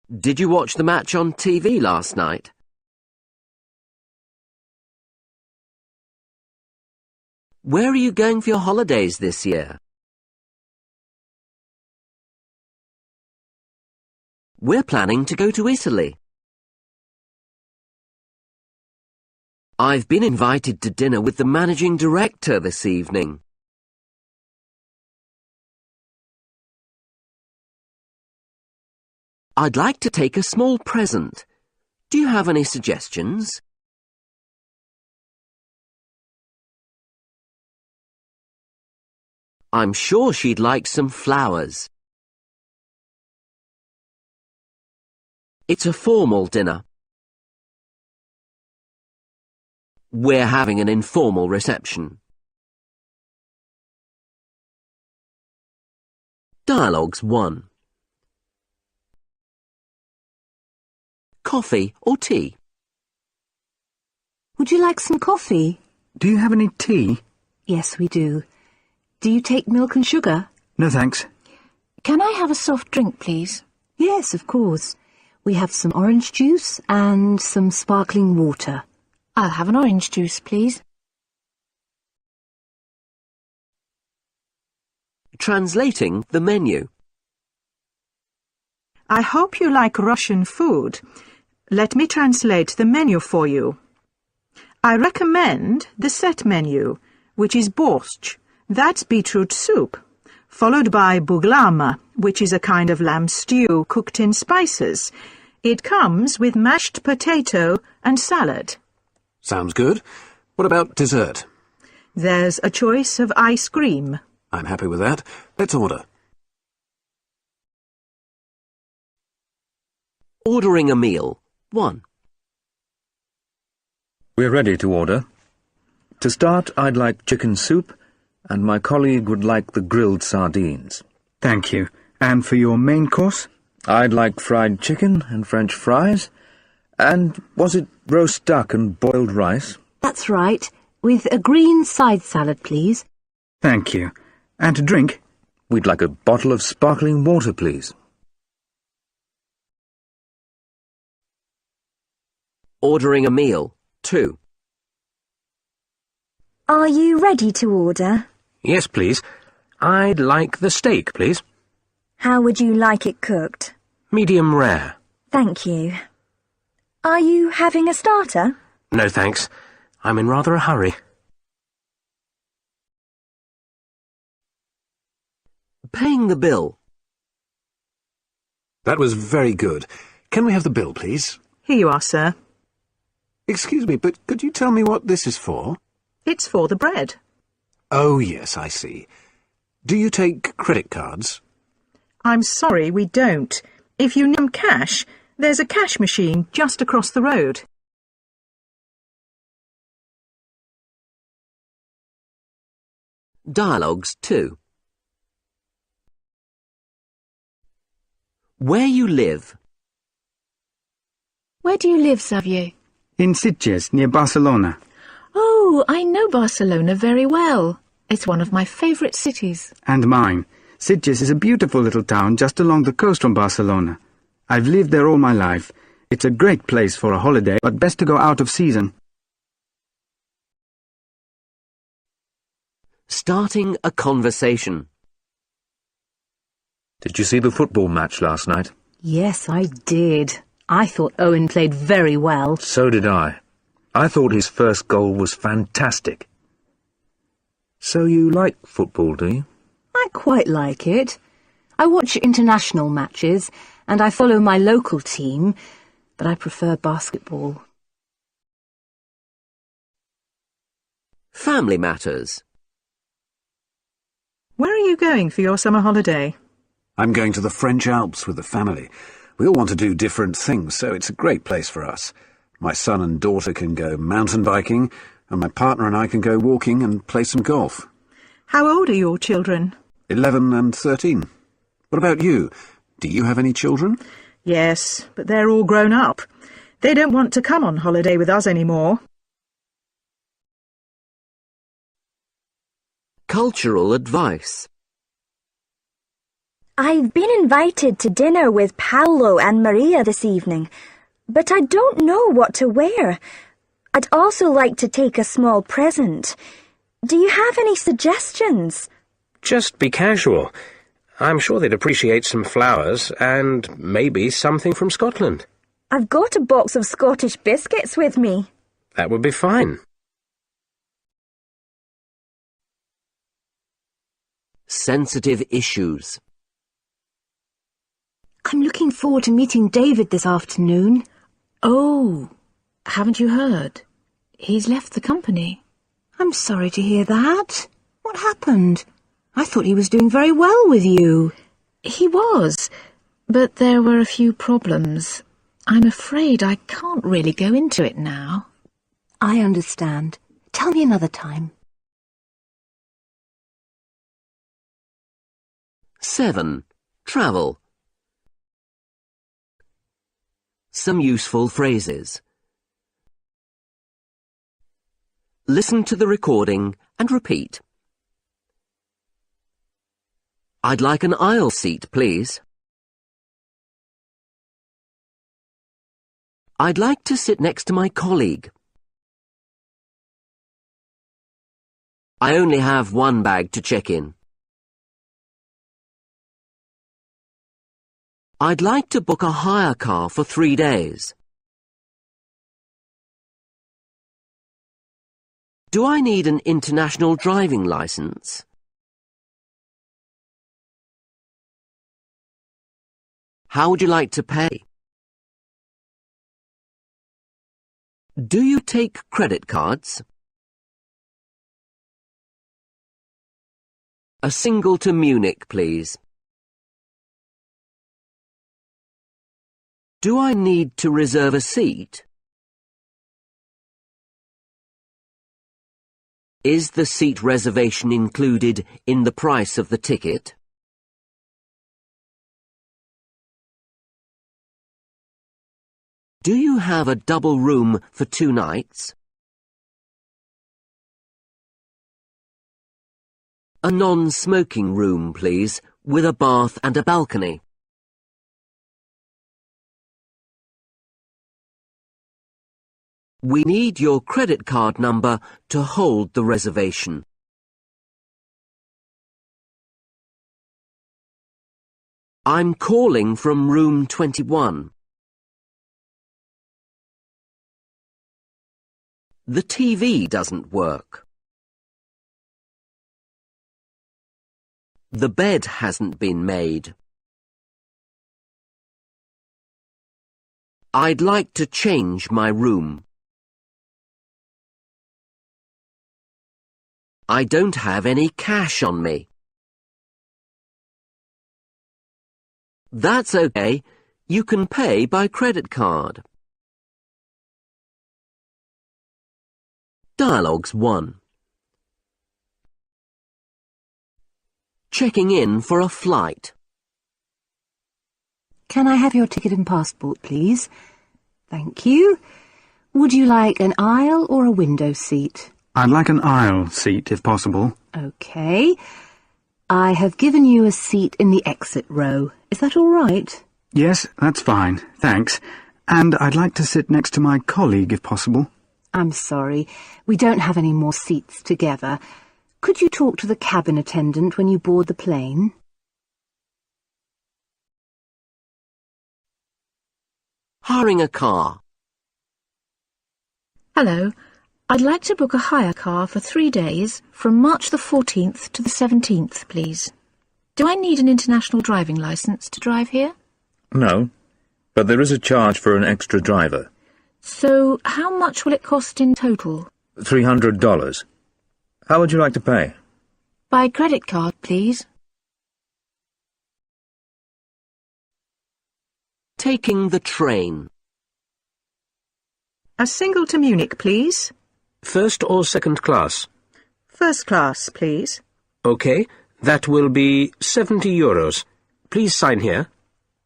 Did you watch the match on TV last night? Where are you going for your holidays this year? We're planning to go to Italy. I've been invited to dinner with the managing director this evening. I'd like to take a small present. Do you have any suggestions? I'm sure she'd like some flowers. It's a formal dinner. We're having an informal reception. Dialogues 1. Coffee or tea? Would you like some coffee? Do you have any tea? Yes, we do. Do you take milk and sugar? No, thanks. Can I have a soft drink, please? Yes, of course. We have some orange juice and some sparkling water. I'll have an orange juice, please. Translating the menu. I hope you like Russian food. Let me translate the menu for you. I recommend the set menu, which is borscht, that's beetroot soup, followed by buglama, which is a kind of lamb stew cooked in spices. It comes with mashed potato and salad. Sounds good. What about dessert? There's a choice of ice cream. I'm happy with that. Let's order. Ordering a meal. 1. We're ready to order. To start, I'd like chicken soup, and my colleague would like the grilled sardines. Thank you. And for your main course? I'd like fried chicken and French fries. And was it roast duck and boiled rice? That's right. With a green side salad, please. Thank you. And to drink? We'd like a bottle of sparkling water, please. Ordering a meal. 2. Are you ready to order? Yes, please. I'd like the steak, please. How would you like it cooked? Medium rare. Thank you. Are you having a starter? No, thanks. I'm in rather a hurry. Paying the bill. That was very good. Can we have the bill, please? Here you are, sir. Excuse me, but could you tell me what this is for? It's for the bread. Oh, yes, I see. Do you take credit cards? I'm sorry, we don't. If you need cash, there's a cash machine just across the road. Dialogues 2. Where you live. Where do you live, Xavier? In Sitges, near Barcelona. Oh, I know Barcelona very well. It's one of my favourite cities. And mine. Sitges is a beautiful little town just along the coast from Barcelona. I've lived there all my life. It's a great place for a holiday, but best to go out of season. Starting a conversation. Did you see the football match last night? Yes, I did. I thought Owen played very well. So did I. I thought his first goal was fantastic. So you like football, do you? I quite like it. I watch international matches, and I follow my local team, but I prefer basketball. Family matters. Where are you going for your summer holiday? I'm going to the French Alps with the family. We all want to do different things, so it's a great place for us. My son and daughter can go mountain biking, and my partner and I can go walking and play some golf. How old are your children? 11 and 13. What about you? Do you have any children? Yes, but they're all grown up. They don't want to come on holiday with us anymore. Cultural advice. I've been invited to dinner with Paolo and Maria this evening, but I don't know what to wear. I'd also like to take a small present. Do you have any suggestions? Just be casual. I'm sure they'd appreciate some flowers and maybe something from Scotland. I've got a box of Scottish biscuits with me. That would be fine. Sensitive issues. I'm looking forward to meeting David this afternoon. Oh, haven't you heard? He's left the company. I'm sorry to hear that. What happened? I thought he was doing very well with you. He was, but there were a few problems. I'm afraid I can't really go into it now. I understand. Tell me another time. 7. Travel. Some useful phrases. Listen to the recording and repeat. I'd like an aisle seat, please. I'd like to sit next to my colleague. I only have one bag to check in. I'd like to book a hire car for 3 days. Do I need an international driving license? How would you like to pay? Do you take credit cards? A single to Munich, please. Do I need to reserve a seat? Is the seat reservation included in the price of the ticket? Do you have a double room for 2 nights? A non-smoking room, please, with a bath and a balcony. We need your credit card number to hold the reservation. I'm calling from room 21. The TV doesn't work. The bed hasn't been made. I'd like to change my room. I don't have any cash on me. That's okay. You can pay by credit card. Dialogues 1. Checking in for a flight. Can I have your ticket and passport, please? Thank you. Would you like an aisle or a window seat? I'd like an aisle seat, if possible. OK. I have given you a seat in the exit row. Is that all right? Yes, that's fine, thanks. And I'd like to sit next to my colleague, if possible. I'm sorry. We don't have any more seats together. Could you talk to the cabin attendant when you board the plane? Hiring a car. Hello. I'd like to book a hire car for 3 days from March the 14th to the 17th, please. Do I need an international driving licence to drive here? No, but there is a charge for an extra driver. So, how much will it cost in total? $300. How would you like to pay? By credit card, please. Taking the train. A single to Munich, please. First or second class? First class, please. OK, that will be €70. Please sign here.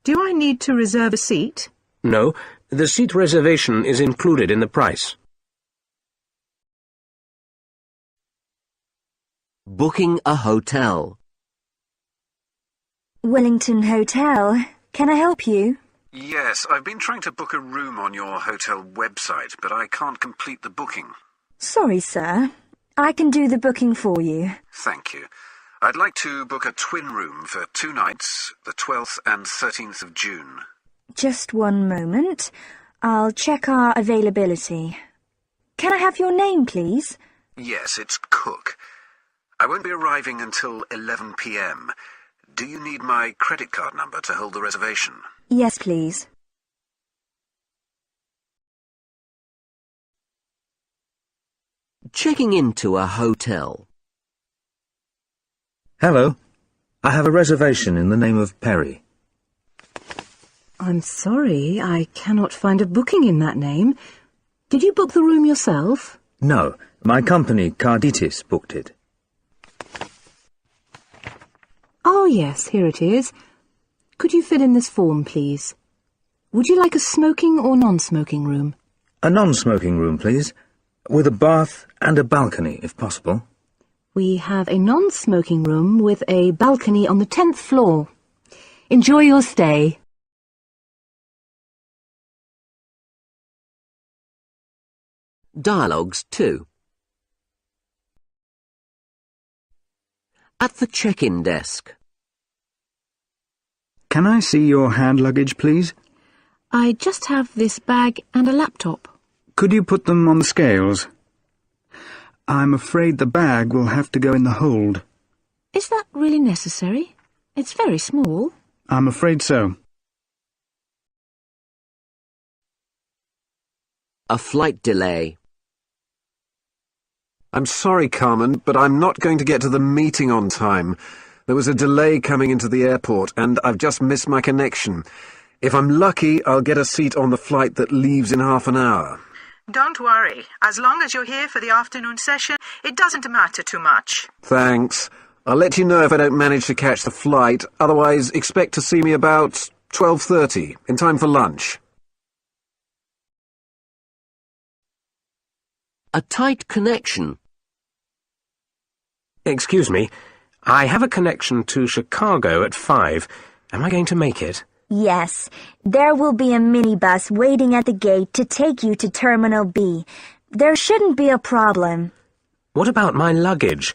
Do I need to reserve a seat? No, the seat reservation is included in the price. Booking a hotel. Wellington Hotel. Can I help you? Yes, I've been trying to book a room on your hotel website, but I can't complete the booking. Sorry, sir. I can do the booking for you. Thank you. I'd like to book a twin room for 2 nights, the 12th and 13th of June. Just one moment. I'll check our availability. Can I have your name, please? Yes, it's Cook. I won't be arriving until 11 p.m. Do you need my credit card number to hold the reservation? Yes, please. Checking into a hotel. Hello. I have a reservation in the name of Perry. I'm sorry, I cannot find a booking in that name. Did you book the room yourself? No, my company, Carditis, booked it. Oh, yes, here it is. Could you fill in this form, please? Would you like a smoking or non-smoking room? A non-smoking room, please, with a bath and a balcony, if possible. We have a non-smoking room with a balcony on the 10th floor. Enjoy your stay. Dialogues 2. At the check-in desk. Can I see your hand luggage, please? I just have this bag and a laptop. Could you put them on the scales? I'm afraid the bag will have to go in the hold. Is that really necessary? It's very small. I'm afraid so. A flight delay. I'm sorry, Carmen, but I'm not going to get to the meeting on time. There was a delay coming into the airport, and I've just missed my connection. If I'm lucky, I'll get a seat on the flight that leaves in half an hour. Don't worry. As long as you're here for the afternoon session, it doesn't matter too much. Thanks. I'll let you know if I don't manage to catch the flight. Otherwise, expect to see me about 12:30, in time for lunch. A tight connection. Excuse me, I have a connection to Chicago at 5. Am I going to make it? Yes. There will be a minibus waiting at the gate to take you to Terminal B. There shouldn't be a problem. What about my luggage?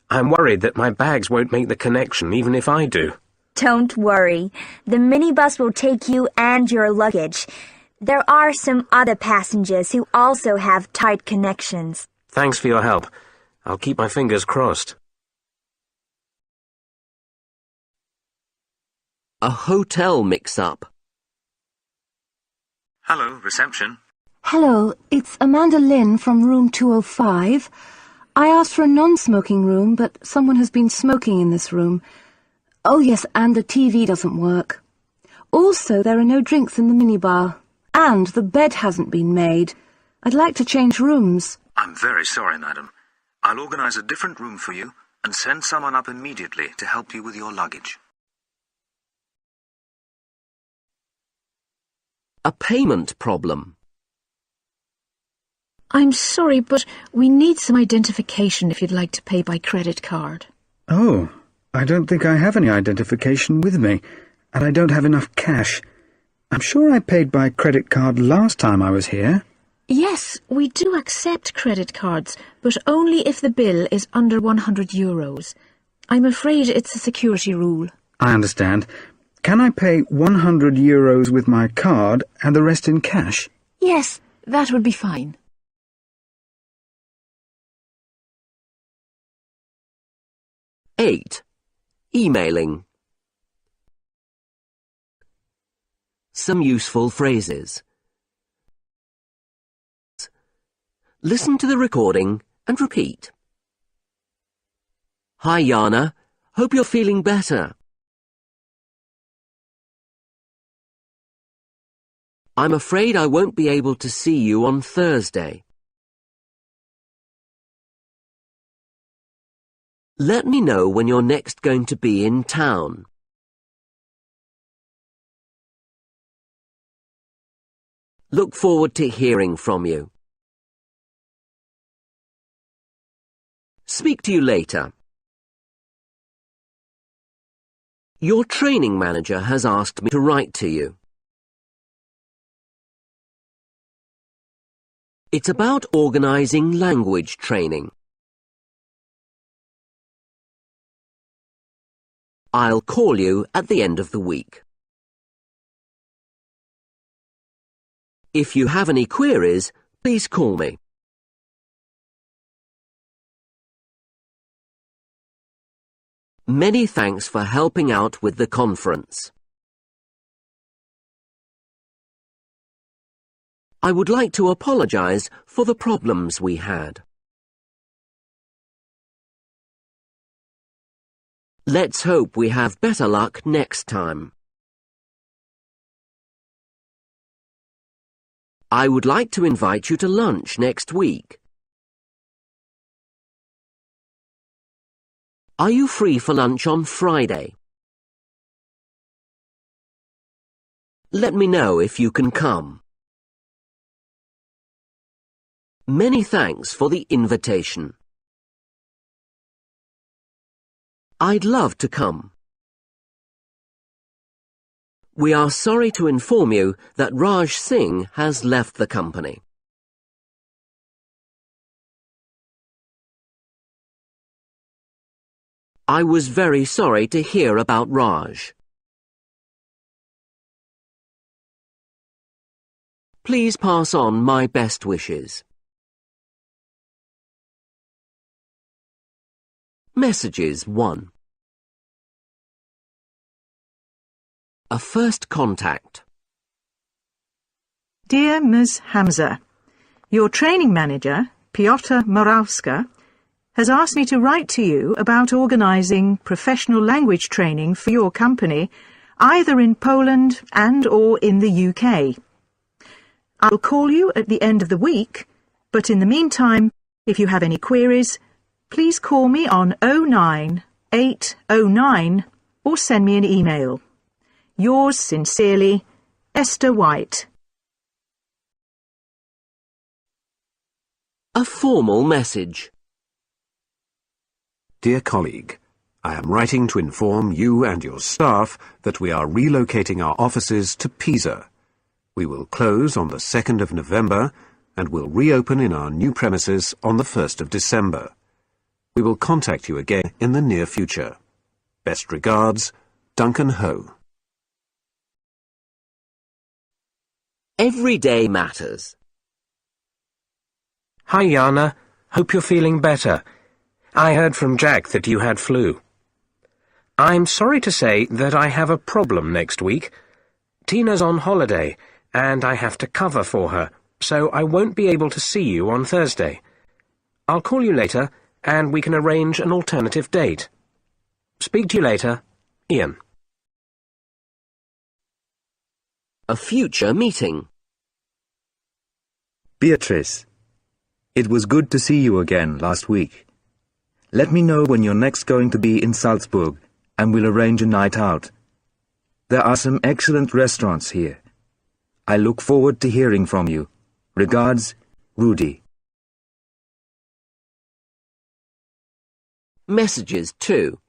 I'm worried that my bags won't make the connection, even if I do. Don't worry. The minibus will take you and your luggage. There are some other passengers who also have tight connections. Thanks for your help. I'll keep my fingers crossed. A hotel mix-up. Hello, reception. Hello, it's Amanda Lynn from room 205. I asked for a non-smoking room, but someone has been smoking in this room. Oh yes, and the TV doesn't work. Also, there are no drinks in the minibar. And the bed hasn't been made. I'd like to change rooms. I'm very sorry, madam. I'll organise a different room for you and send someone up immediately to help you with your luggage. A payment problem. I'm sorry, but we need some identification if you'd like to pay by credit card. Oh, I don't think I have any identification with me, and I don't have enough cash. I'm sure I paid by credit card last time I was here. Yes, we do accept credit cards, but only if the bill is under €100. I'm afraid it's a security rule. I understand. Can I pay €100 with my card and the rest in cash? Yes, that would be fine. Eight. Emailing. Some useful phrases. Listen to the recording and repeat. Hi, Jana. Hope you're feeling better. I'm afraid I won't be able to see you on Thursday. Let me know when you're next going to be in town. Look forward to hearing from you. Speak to you later. Your training manager has asked me to write to you. It's about organising language training. I'll call you at the end of the week. If you have any queries, please call me. Many thanks for helping out with the conference. I would like to apologise for the problems we had. Let's hope we have better luck next time. I would like to invite you to lunch next week. Are you free for lunch on Friday? Let me know if you can come. Many thanks for the invitation. I'd love to come. We are sorry to inform you that Raj Singh has left the company. I was very sorry to hear about Raj. Please pass on my best wishes. Messages 1. A first contact. Dear Ms. Hamza, your training manager, Piotr Morawska, has asked me to write to you about organising professional language training for your company, either in Poland and/or in the UK. I'll call you at the end of the week, but in the meantime, if you have any queries, please call me on 09809 or send me an email. Yours sincerely, Esther White. A formal message. Dear colleague, I am writing to inform you and your staff that we are relocating our offices to Pisa. We will close on the 2nd of November and will reopen in our new premises on the 1st of December. We will contact you again in the near future. Best regards, Duncan Ho. Every day matters. Hi, Jana. Hope you're feeling better. I heard from Jack that you had flu. I'm sorry to say that I have a problem next week. Tina's on holiday, and I have to cover for her, so I won't be able to see you on Thursday. I'll call you later, and we can arrange an alternative date. Speak to you later, Ian. A future meeting. Beatrice, it was good to see you again last week. Let me know when you're next going to be in Salzburg, and we'll arrange a night out. There are some excellent restaurants here. I look forward to hearing from you. Regards, Rudy. Messages 2.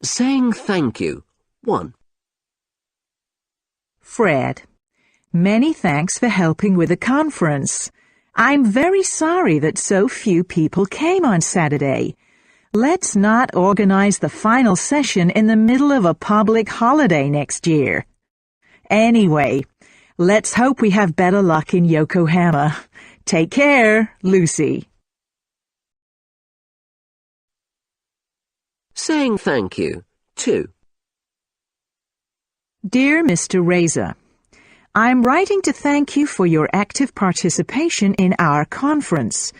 Saying thank you 1. Fred, many thanks for helping with the conference. I'm very sorry that so few people came on Saturday. Let's not organize the final session in the middle of a public holiday next year. Anyway, let's hope we have better luck in Yokohama. Take care, Lucy. Saying thank you 2. Dear Mr. Reza, I'm writing to thank you for your active participation in our conference.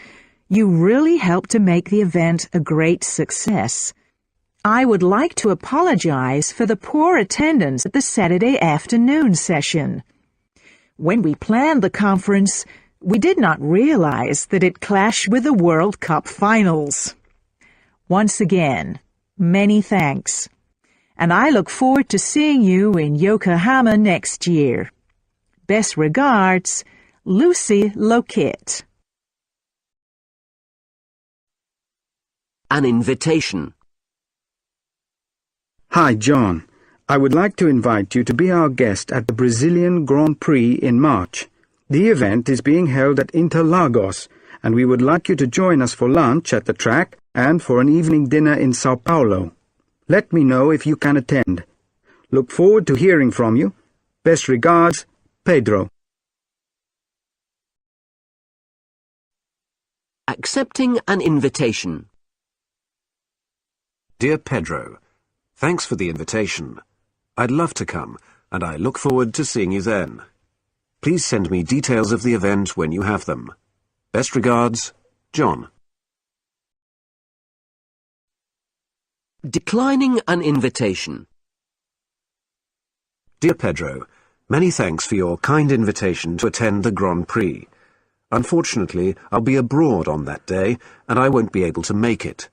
You really helped to make the event a great success. I would like to apologize for the poor attendance at the Saturday afternoon session. When we planned the conference, we did not realize that it clashed with the World Cup finals. Once again, many thanks. And I look forward to seeing you in Yokohama next year. Best regards, Lucy Lockett. An invitation. Hi, John. I would like to invite you to be our guest at the Brazilian Grand Prix in March. The event is being held at Interlagos, and we would like you to join us for lunch at the track and for an evening dinner in Sao Paulo. Let me know if you can attend. Look forward to hearing from you. Best regards, Pedro. Accepting an invitation. Dear Pedro, thanks for the invitation. I'd love to come, and I look forward to seeing you then. Please send me details of the event when you have them. Best regards, John. Declining an invitation. Dear Pedro, many thanks for your kind invitation to attend the Grand Prix. Unfortunately, I'll be abroad on that day, and I won't be able to make it.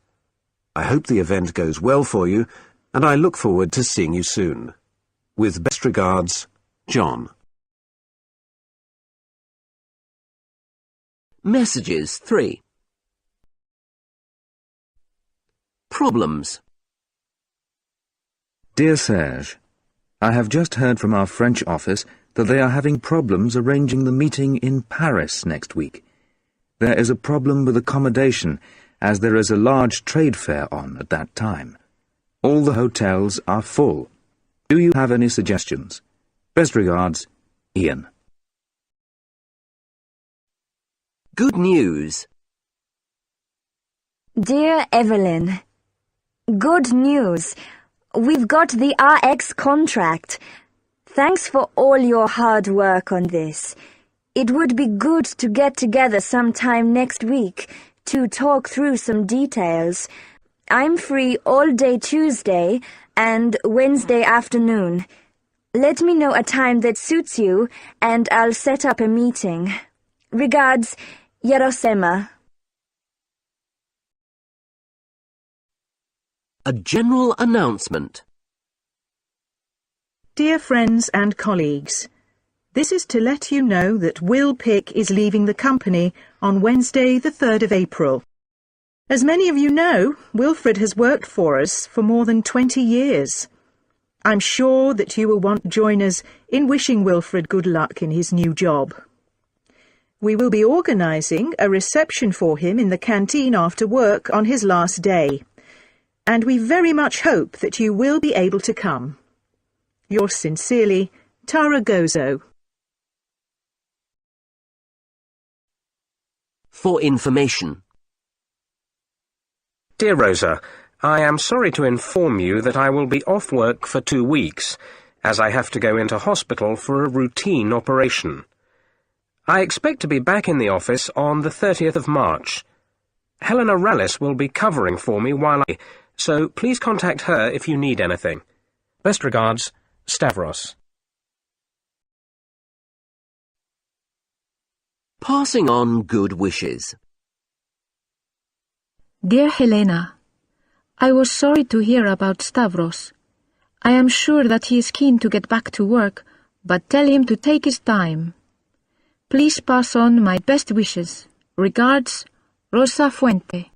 I hope the event goes well for you, and I look forward to seeing you soon. With best regards, John. Messages 3. Problems. Dear Serge, I have just heard from our French office that they are having problems arranging the meeting in Paris next week. There is a problem with accommodation, as there is a large trade fair on at that time. All the hotels are full. Do you have any suggestions? Best regards, Ian. Good news. Dear Evelyn, good news. We've got the RX contract. Thanks for all your hard work on this. It would be good to get together sometime next week to talk through some details. I'm free all day Tuesday and Wednesday afternoon. Let me know a time that suits you and I'll set up a meeting. Regards, Yerosema. A general announcement. Dear friends and colleagues, this is to let you know that Will Pick is leaving the company on Wednesday the 3rd of April. As many of you know, Wilfred has worked for us for more than 20 years. I'm sure that you will want to join us in wishing Wilfred good luck in his new job. We will be organising a reception for him in the canteen after work on his last day, and we very much hope that you will be able to come. Yours sincerely, Tara Gozo. For information. Dear Rosa, I am sorry to inform you that I will be off work for 2 weeks, as I have to go into hospital for a routine operation. I expect to be back in the office on the 30th of March. Helena Rallis will be covering for me while so please contact her if you need anything. Best regards, Stavros. Passing on good wishes. Dear Helena, I was sorry to hear about Stavros. I am sure that he is keen to get back to work, but tell him to take his time. Please pass on my best wishes. Regards, Rosa Fuente.